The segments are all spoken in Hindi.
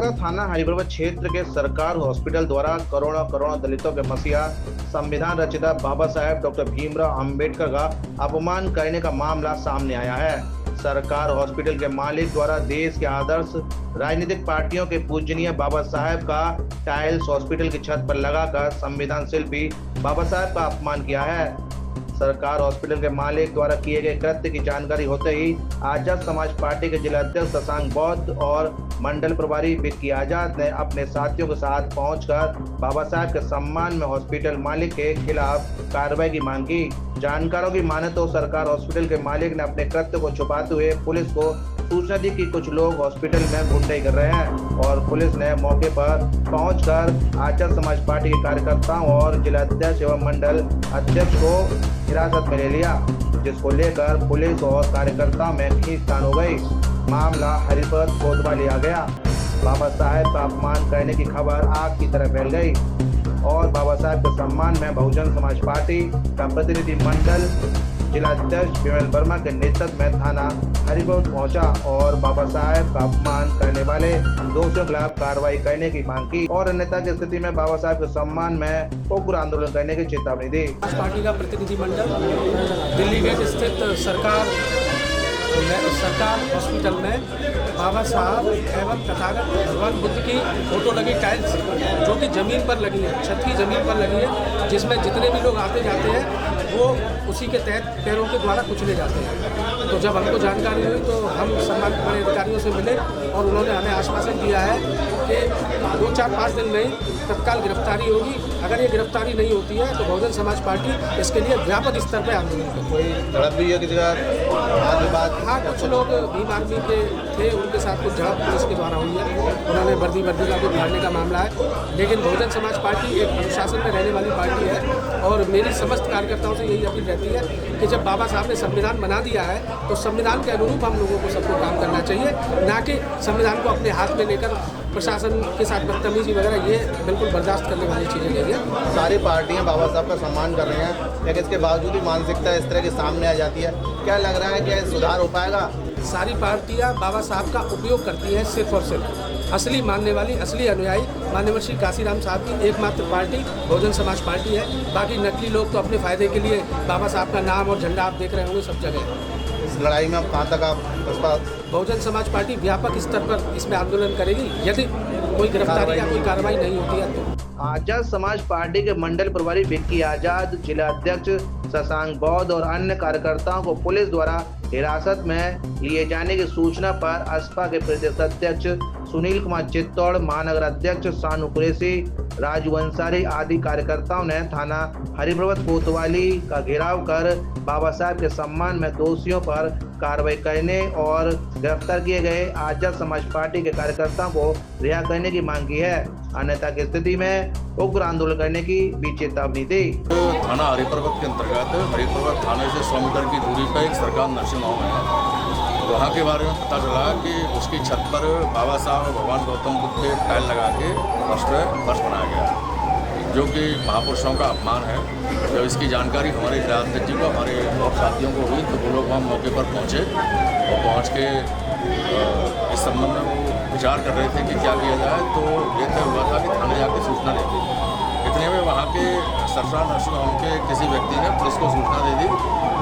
नवादा थाना हरिप्रभा क्षेत्र के सरकार हॉस्पिटल द्वारा करोड़ों करोड़ों दलितों के मसीहा संविधान रचिता बाबा साहेब डॉक्टर भीमराव अंबेडकर का अपमान करने का मामला सामने आया है। सरकार हॉस्पिटल के मालिक द्वारा देश के आदर्श राजनीतिक पार्टियों के पूजनीय बाबा साहेब का टाइल्स हॉस्पिटल की छत पर लगाकर संविधान शिल्पी बाबा साहेब का अपमान किया है। सरकार हॉस्पिटल के मालिक द्वारा किए गए कृत्य की जानकारी होते ही आजाद समाज पार्टी के जिला अध्यक्ष शशांक बौद्ध और मंडल प्रभारी विक्की आजाद ने अपने साथियों के साथ पहुंचकर बाबा साहेब के सम्मान में हॉस्पिटल मालिक के खिलाफ कार्रवाई की मांग की। जानकारों की माने तो सरकार हॉस्पिटल के मालिक ने अपने कृत्य को छुपाते हुए पुलिस को सूचना दी कि कुछ लोग हॉस्पिटल में गुंडाई कर रहे हैं और पुलिस ने मौके पर पहुंचकर आजाद समाज पार्टी के कार्यकर्ताओं और जिला अध्यक्ष एवं मंडल अध्यक्ष को हिरासत में ले लिया, जिसको लेकर पुलिस और कार्यकर्ताओं में खींचतान हो गई। मामला हरिप्रभा कोतवाली आ गया। बाबा साहेब का अपमान करने की खबर आग की तरह फैल गई और बाबा साहेब के सम्मान में बहुजन समाज पार्टी का प्रतिनिधि मंडल जिला अध्यक्ष विमल वर्मा के नेतृत्व में थाना हरिप्रभा पहुंचा और बाबा साहेब का अपमान करने वाले दोषियों के खिलाफ कार्रवाई करने की मांग की और अन्यथा की स्थिति में बाबा साहेब के सम्मान में उग्र आंदोलन करने की चेतावनी दी। पार्टी का प्रतिनिधि मंडल दिल्ली गेट स्थित सरकार हॉस्पिटल में बाबा साहब एवं तथागत भगवान बुद्ध की फोटो लगी टाइल्स जो कि ज़मीन पर लगी है, छत की ज़मीन पर लगी है, जिसमें जितने भी लोग आते जाते हैं वो उसी के तहत पैरों के द्वारा कुचले जाते हैं। तो जब हमको जानकारी हुई तो हम सम्मानित बड़े अधिकारियों से मिले और उन्होंने हमें आश्वासन दिया है कि 2-4-5 दिन में तत्काल गिरफ्तारी होगी। अगर ये गिरफ्तारी नहीं होती है तो बहुजन समाज पार्टी इसके लिए व्यापक स्तर पर आंदोलन करेगी। हाँ, कुछ लोग भीम आर्मी के थे, उनके साथ कुछ झड़प पुलिस के द्वारा हुई है। उन्होंने वर्दी का कुछ फाड़ने का मामला है, लेकिन बहुजन समाज पार्टी एक अनुशासन में रहने वाली पार्टी है और मेरी समस्त कार्यकर्ताओं से यही अपील रहती है कि जब बाबा साहब ने संविधान बना दिया है तो संविधान के अनुरूप हम लोगों को सबको काम करना चाहिए, ना कि संविधान को अपने हाथ में लेकर प्रशासन के साथ बदतमीजी वगैरह ये बिल्कुल बर्दाश्त करने वाली चीज़ें नहीं है। सारी पार्टियां बाबा साहब का सम्मान कर रही हैं, लेकिन इसके बावजूद भी मानसिकता इस तरह की सामने आ जाती है। क्या लग रहा है कि सुधार हो पाएगा? सारी पार्टियां बाबा साहब का उपयोग करती हैं सिर्फ और सिर्फ असली मानने वाली, असली अनुयायी माननीय श्री काशीराम साहब की एकमात्र पार्टी बहुजन समाज पार्टी है। बाकी नकली लोग तो अपने फायदे के लिए बाबा साहब का नाम और झंडा आप देख रहे होंगे सब जगह। इस लड़ाई में अब कहाँ तक आप बहुजन समाज पार्टी व्यापक स्तर पर इसमें आंदोलन करेगी यदि कोई गिरफ्तारी या कोई कार्रवाई नहीं होती है तो। आजाद समाज पार्टी के मंडल प्रभारी विक्की आजाद, जिला अध्यक्ष शशांक बौद्ध और अन्य कार्यकर्ताओं को पुलिस द्वारा हिरासत में लिए जाने की सूचना पर असपा के प्रदेश अध्यक्ष सुनील कुमार चित्तौड़, महानगर अध्यक्ष सानू कुरैशी, राजू अंसारी आदि कार्यकर्ताओं ने थाना हरिप्रभा कोतवाली का घेराव कर बाबा साहब के सम्मान में दोषियों पर कार्रवाई करने और गिरफ्तार किए गए आजाद समाज पार्टी के कार्यकर्ताओं को रिहा करने की मांग की है, अन्यथा की स्थिति में उग्र आंदोलन करने की भी चेतावनी दी। थाना हरिप्रभा के अंतर्गत हरिप्रभा थाने से 100 मीटर की दूरी पर एक सरकार नर्सिंग होम है। वहाँ के बारे में पता चला कि उसकी छत पर बाबा साहब भगवान गौतम बुद्ध के टाइल लगा के फर्श बनाया गया, जो कि महापुरुषों का अपमान है। जब इसकी जानकारी हमारे जिला अध्यक्ष जी को, हमारे और साथियों को हुई तो वो लोग वहाँ मौके पर पहुँचे और पहुँच के इस संबंध में वो विचार कर रहे थे कि क्या किया जाए। तो ये तय हुआ था कि थाने जाकर सूचना दे दी। इतने में वहाँ के सरकार नर्सिंग होम के किसी व्यक्ति ने पुलिस को सूचना दे दी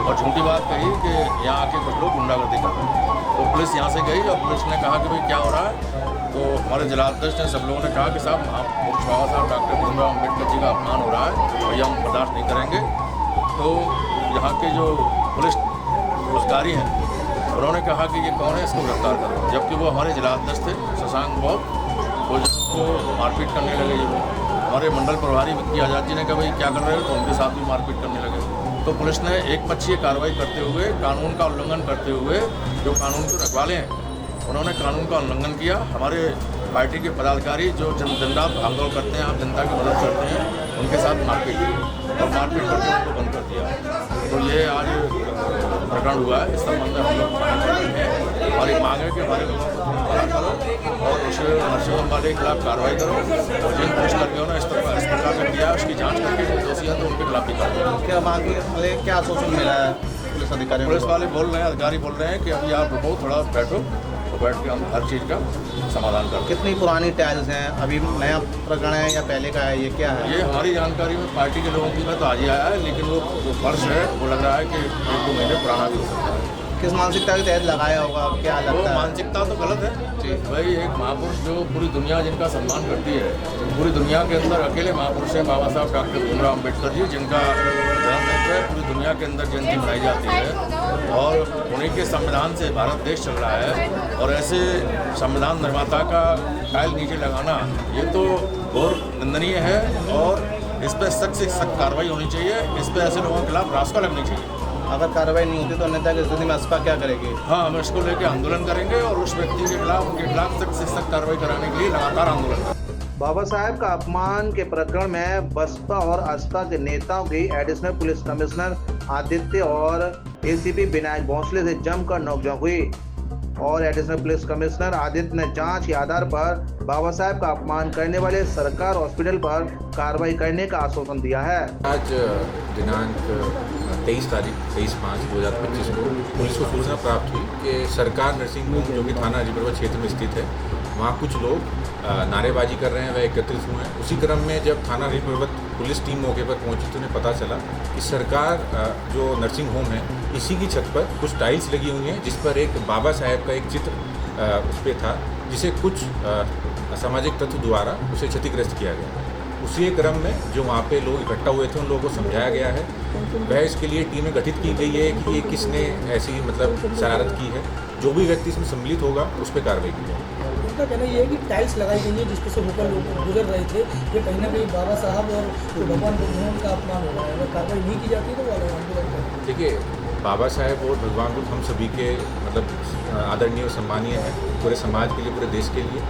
और झूठी बात कही कि यहाँ आके कुछ लोग गुंडागर्दी कर रहे हैं। तो पुलिस यहाँ से गई और पुलिस ने कहा कि भाई क्या हो रहा है। तो हमारे जिला अध्यक्ष ने सब लोगों ने कहा कि साहब महापुरुष बाबा साहब डॉक्टर भीमराव अम्बेडकर जी का अपमान हो रहा है और यह हम बर्दाश्त नहीं करेंगे। तो यहाँ के जो पुलिस अधिकारी हैं उन्होंने कहा कि ये कौन है, इसको गिरफ्तार करो, जबकि वो हमारे जिला अध्यक्ष थे शशांक बौद्ध, वो जिसको मारपीट करने लगे। वो हमारे मंडल प्रभारी विक्की आजाद जी ने कहा भाई क्या कर रहे हो, तो उनके साथ भी मारपीट करने लगे। तो पुलिस ने एक पक्षीय कार्रवाई करते हुए, कानून का उल्लंघन करते हुए, जो कानून के रखवाले हैं उन्होंने कानून का उल्लंघन किया। हमारे पार्टी के पदाधिकारी जो जनता भागदौड़ करते हैं, आप जनता की मदद करते हैं, उनके साथ मारपीट की और मारपीट करके उनको बंद कर दिया। तो ये आज प्रकरण हुआ है। इस संबंध में हम लोग थाने चले हैं। हमारी मांग है कि हमारे लोगों को बड़ा करो और उस नर्सिंग होम वाले के खिलाफ कार्रवाई करो और जिन पुलिसकर्मियों ने इस प्रकार का किया उसकी जाँच करके जो दोषी हैं तो उनके खिलाफ भी कार्रवाई। क्या मांग क्या आश्वासन मिला है पुलिस अधिकारी? पुलिस वाले बोल रहे हैं, अधिकारी बोल रहे हैं कि अभी आप रुको, थोड़ा बैठो और बैठ के हम हर चीज़ का समाधान करते कितनी पुरानी टाइल्स हैं, अभी नया प्रकरण है या पहले का है, ये क्या हैं। है? ये हमारी जानकारी में पार्टी के लोगों की बात आज ही आया है, लेकिन वो जो फर्श है वो लग रहा है कि 1-2 महीने पुराना भी हो सकता है। किस मानसिकता के तहत लगाया होगा, क्या वो लगता है? मानसिकता तो गलत है भाई। एक महापुरुष जो पूरी दुनिया जिनका सम्मान करती है, पूरी दुनिया के अंदर अकेले महापुरुष हैं बाबा साहब डॉक्टर भीमराव अम्बेडकर जी, जिनका जन्मदिन है पूरी दुनिया के अंदर जयंती मनाई जाती है, और उन्हीं के संविधान से भारत देश चल रहा है। और ऐसे संविधान निर्माता का टाइल नीचे लगाना ये तो घोर निंदनीय है, और इस पर सख्त से सख्त कार्रवाई होनी चाहिए। इस पर ऐसे लोगों के खिलाफ रास्ता लगनी चाहिए। अगर कार्रवाई नहीं होती तो नेता की स्थिति में असपा क्या करेगी? हाँ, हम इसको लेकर आंदोलन करेंगे और उस व्यक्ति के खिलाफ, उनके खिलाफ सख्त से सख्त कार्रवाई कराने के लिए लगातार आंदोलन करेंगे। बाबा साहेब का अपमान के प्रकरण में बसपा और आस्था के नेताओं की एडिशनल पुलिस कमिश्नर आदित्य और एसीपी विनायक भोसले से जमकर नोकझोंक हुई, और एडिशनल पुलिस कमिश्नर आदित्य ने जांच के आधार पर बाबा साहेब का अपमान करने वाले सरकार हॉस्पिटल पर कार्रवाई करने का आश्वासन दिया है। आज दिनांक 23/5/2025 को पुलिस को सूचना प्राप्त हुई कि सरकार नर्सिंग होम जो कि थाना हरिपर्वत क्षेत्र में स्थित है, वहाँ कुछ लोग नारेबाजी कर रहे हैं, वह एकत्रित हुए हैं। उसी क्रम में जब थाना हरिपर्वत पुलिस टीम मौके पर पहुंची तो उन्हें पता चला कि सरकार जो नर्सिंग होम है इसी की छत पर कुछ टाइल्स लगी हुई हैं, जिस पर एक बाबा साहेब का एक चित्र उस पर था, जिसे कुछ असामाजिक तत्व द्वारा उसे क्षतिग्रस्त किया गया। उसी क्रम में जो वहाँ पे लोग इकट्ठा हुए थे उन लोगों को समझाया गया है। वह इसके लिए टीमें गठित की गई है कि ये किसने ऐसी मतलब शरारत की है। जो भी व्यक्ति इसमें सम्मिलित होगा उस पर कार्रवाई की जाएगी। उनका कहना ये है कि टाइल्स लगाई गई है जिस पर से होकर लोग गुजर रहे थे, ये कहीं ना कहीं बाबा साहब और भगवान बुद्ध का अपमान हो रहा है। अगर कार्रवाई नहीं की जाती तो वो आंदोलन करेंगे। देखिए, बाबा साहेब और भगवान बुद्ध हम सभी के मतलब आदरणीय और सम्मानीय हैं, पूरे समाज के लिए, पूरे देश के लिए।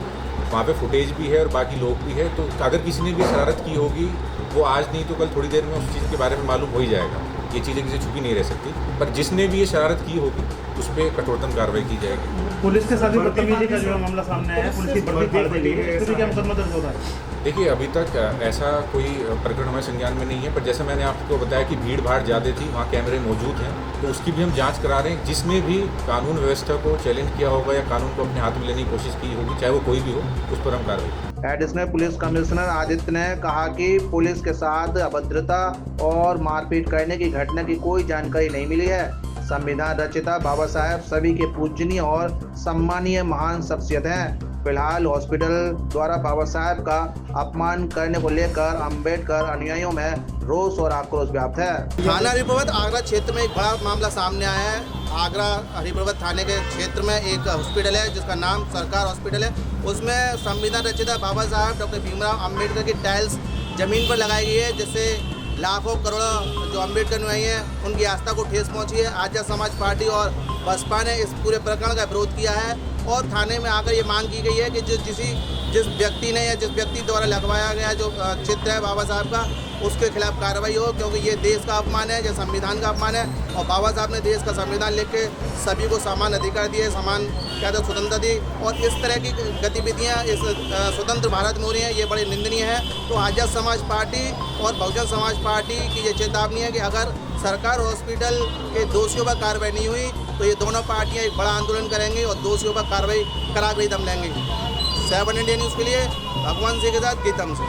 वहाँ पे फुटेज भी है और बाकी लोग भी है, तो अगर किसी ने भी शरारत की होगी वो आज नहीं तो कल थोड़ी देर में उस चीज़ के बारे में मालूम हो ही जाएगा। ये चीज़ें किसी छुपी नहीं रह सकती, पर जिसने भी ये शरारत की होगी उस पर कठोरतम कार्रवाई की जाएगी। पुलिस के साथ भी बदतमीजी का जो मामला सामने आया है, पुलिस की वर्दी फाड़ दी गई है, इस पर क्या मुकदमा दर्ज हो रहा है? देखिए, अभी तक ऐसा कोई प्रकरण हमारे संज्ञान में नहीं है, पर जैसे मैंने आपको बताया कि भीड़ भाड़ ज़्यादा थी, वहाँ कैमरे मौजूद हैं, तो उसकी भी हम जांच करा रहे हैं। जिसने भी कानून व्यवस्था को चैलेंज किया होगा या कानून को अपने हाथ में लेने की कोशिश की होगी, चाहे वो कोई भी हो, उस पर हम कार्रवाई। एडिशनल पुलिस कमिश्नर आदित्य ने कहा कि पुलिस के साथ अभद्रता और मारपीट करने की घटना की कोई जानकारी नहीं मिली है। संविधान रचिता बाबा साहेब सभी के पूजनीय और सम्मानीय महान शख्सियत हैं। फिलहाल हॉस्पिटल द्वारा बाबा साहेब का अपमान करने को लेकर अम्बेडकर अनुयायियों में रोष और आक्रोश व्याप्त है। थाना हरिपर्वत आगरा क्षेत्र में एक बड़ा मामला सामने आया है। आगरा हरिपर्वत थाने के क्षेत्र में एक हॉस्पिटल है जिसका नाम सरकार हॉस्पिटल है। उसमें संविधान रचिता बाबा साहेब डॉक्टर भीमराव अम्बेडकर की टाइल्स जमीन पर लगाई गई है, जिससे लाखों करोड़ों जो अम्बेडकर अनुयायी हैं उनकी आस्था को ठेस पहुंची है। आर्य समाज पार्टी और बसपा ने इस पूरे प्रकरण का विरोध किया है और थाने में आकर ये मांग की गई है कि जिस व्यक्ति ने या जिस व्यक्ति द्वारा लगवाया गया जो चित्र है बाबा साहब का, उसके खिलाफ कार्रवाई हो, क्योंकि ये देश का अपमान है, ये संविधान का अपमान है। और बाबा साहब ने देश का संविधान लिख के सभी को समान अधिकार दिए, समान क्या था स्वतंत्रता दी, और इस तरह की गतिविधियाँ इस स्वतंत्र भारत में हो रही हैं, ये बड़ी निंदनीय है। तो आज़ाद समाज पार्टी और बहुजन समाज पार्टी की ये चेतावनी है कि अगर सरकार हॉस्पिटल के दोषियों पर कार्रवाई नहीं हुई तो ये दोनों पार्टियां एक बड़ा आंदोलन करेंगी और दोषियों पर कार्रवाई करा कर ही दम लेंगी। 7 इंडिया न्यूज़ के लिए भगवान सिंह के साथ गीतम से।